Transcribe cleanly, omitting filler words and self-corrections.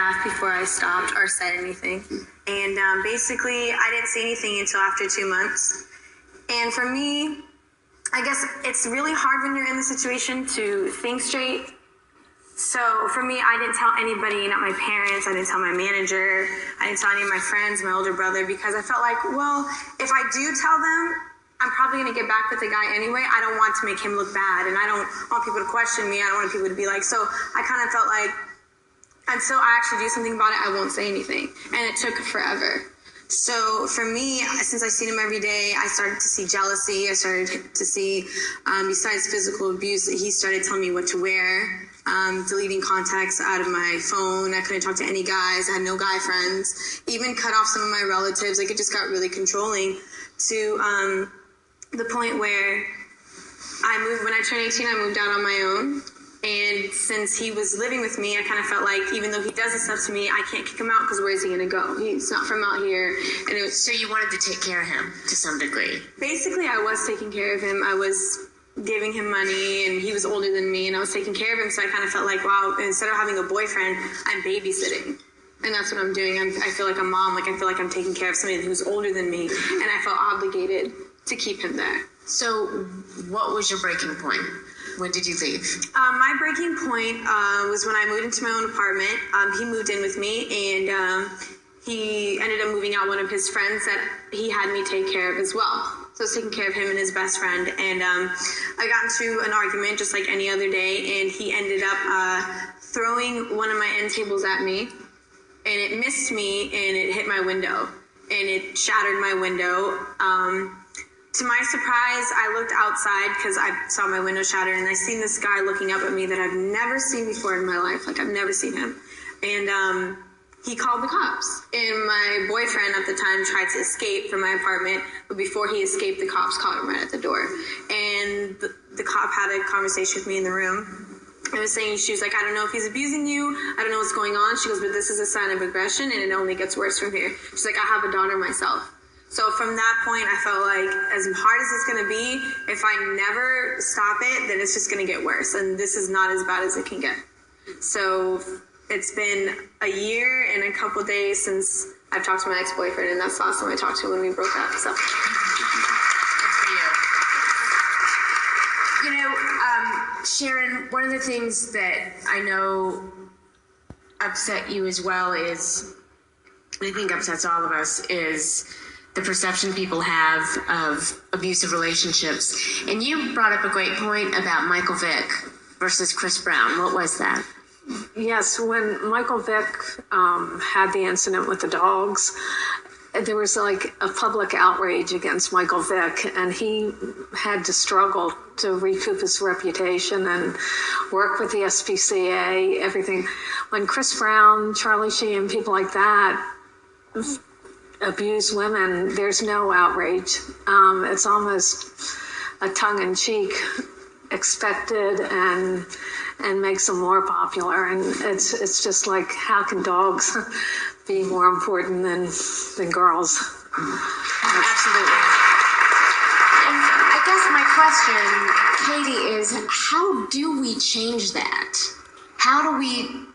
half before I stopped or said anything. And basically, I didn't say anything until after 2 months. And for me, I guess it's really hard when you're in the situation to think straight. So for me, I didn't tell anybody, not my parents, I didn't tell my manager, I didn't tell any of my friends, my older brother, because I felt like, well, if I do tell them, I'm probably going to get back with the guy anyway. I don't want to make him look bad, and I don't want people to question me. I don't want people to be like, so I kind of felt like until I actually do something about it, I won't say anything. And it took forever. So for me, since I've seen him every day, I started to see jealousy. I started to see, besides physical abuse, he started telling me what to wear, deleting contacts out of my phone. I couldn't talk to any guys. I had no guy friends. Even cut off some of my relatives. Like, it just got really controlling to the point where when I turned 18, I moved out on my own. And since he was living with me, I kind of felt like even though he does this stuff to me, I can't kick him out because where is he going to go? He's not from out here. And it was, so you wanted to take care of him to some degree? Basically, I was taking care of him. I was giving him money, and he was older than me, and I was taking care of him. So I kind of felt like, wow, instead of having a boyfriend, I'm babysitting. And that's what I'm doing. I feel like a mom. Like, I feel like I'm taking care of somebody who's older than me, and I felt obligated to keep him there. So what was your breaking point? When did you leave? My breaking point was when I moved into my own apartment. He moved in with me, and he ended up moving out one of his friends that he had me take care of as well. So I was taking care of him and his best friend. And I got into an argument just like any other day, and he ended up throwing one of my end tables at me, and it missed me, and it hit my window, and it shattered my window. To my surprise, I looked outside because I saw my window shattered, and I seen this guy looking up at me that I've never seen before in my life. Like, I've never seen him. And he called the cops. And my boyfriend at the time tried to escape from my apartment, but before he escaped, the cops caught him right at the door. And the cop had a conversation with me in the room. I was saying, she was like, I don't know if he's abusing you. I don't know what's going on. She goes, but this is a sign of aggression, and it only gets worse from here. She's like, I have a daughter myself. So from that point, I felt like as hard as it's going to be, if I never stop it, then it's just going to get worse. And this is not as bad as it can get. So it's been a year and a couple days since I've talked to my ex-boyfriend, and that's the last time I talked to him when we broke up. So. Good for you. You know, Sharon, one of the things that I know upset you as well is, I think upsets all of us, is the perception people have of abusive relationships. And you brought up a great point about Michael Vick versus Chris Brown. What was that? Yes, when Michael Vick had the incident with the dogs, there was like a public outrage against Michael Vick, and he had to struggle to recoup his reputation and work with the SPCA, everything. When Chris Brown, Charlie Sheen, people like that abuse women, there's no outrage. It's almost a tongue-in-cheek, expected, and makes them more popular. And it's just like, how can dogs be more important than girls? Absolutely. And I guess my question, Katie, is how do we change that? How do we